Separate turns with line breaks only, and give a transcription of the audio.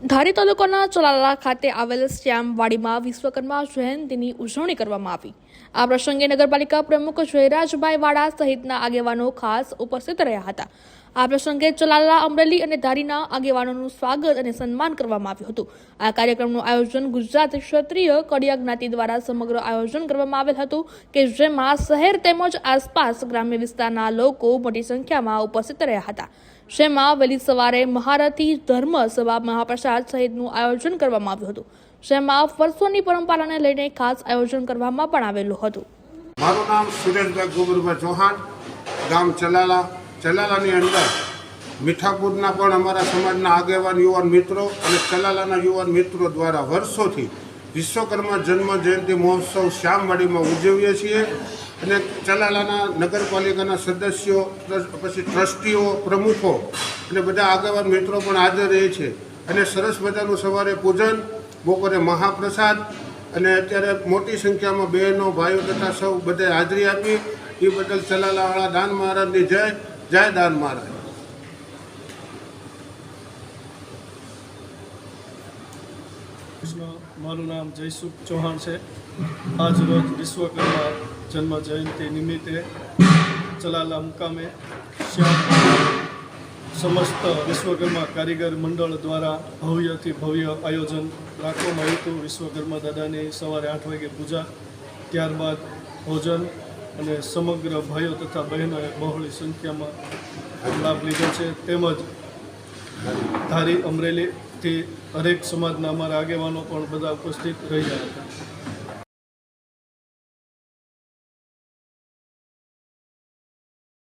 ધારી તાલુકાના ચલાલા ખાતે આવેલ શ્યામવાડીમાં વિશ્વકર્મા જયંતિની ઉજવણી કરવામાં આવી। આ પ્રસંગે નગરપાલિકા પ્રમુખ જયરાજભાઈ વાડા સહિતના આગેવાનો ખાસ ઉપસ્થિત રહ્યા હતા। આ પ્રસંગે ચલાલા, અમરેલી અને ધારીના આગેવાનોનું સ્વાગત અને સન્માન કરવામાં આવ્યું હતું। આ કાર્યક્રમનું આયોજન ગુજરાત ક્ષત્રિય કડિયા જ્ઞાતિ દ્વારા સમગ્ર આયોજન કરવામાં આવેલ હતું કે જેમાં શહેર તેમજ આસપાસ ગ્રામ્ય વિસ્તારના લોકો મોટી સંખ્યામાં ઉપસ્થિત રહ્યા હતા। જેમાં વહેલી સવારે મહારથી, ધર્મ સભા, મહાપ્રસાદ સહિતનું આયોજન કરવામાં આવ્યું હતું। જેમાં વર્ષોની પરંપરાને લઈને ખાસ આયોજન કરવામાં પણ આવેલું હતું।
મારું નામ સુરેશભાઈ ગોબરભાઈ ચૌહાણ, ગામ ચલાલા। ચલાલાની અંદર મીઠાપુરના પણ અમારા સમાજના આગેવાન યુવાન મિત્રો અને ચલાલાના યુવાન મિત્રો દ્વારા વર્ષોથી વિશ્વકર્મા જન્મ જયંતિ મહોત્સવ શ્યામવાડીમાં ઉજવીએ છીએ અને ચલાલાના નગરપાલિકાના સદસ્યો, પછી ટ્રસ્ટીઓ, પ્રમુખો અને બધા આગેવાન મિત્રો પણ હાજર રહે છે અને સરસ મજાનું સવારે પૂજન, બપોરે મહાપ્રસાદ અને અત્યારે મોટી સંખ્યામાં બહેનો, ભાઈઓ તથા સૌ બધાએ હાજરી આપી। એ બદલ ચલાલાવાળા દાન મહારાજની જય જય દાન મહારાજ।
મારું નામ જયસુખ ચૌહાણ છે। આજ રોજ વિશ્વકર્મા જન્મ જયંતિ નિમિત્તે ચલાલા મુકામે સમસ્ત વિશ્વકર્મા કારીગર મંડળ દ્વારા ભવ્યથી ભવ્ય આયોજન રાખવામાં આવ્યું હતું। વિશ્વકર્મા દાદાની સવારે 8 વાગે પૂજા, ત્યારબાદ ભોજન અને સમગ્ર ભાઈઓ તથા બહેનોએ બહોળી સંખ્યામાં લાભ લીધો છે। તેમજ ધારી, અમરેલીથી હરેક સમાજના અમારા આગેવાનો પણ બધા ઉપસ્થિત રહ્યા હતા।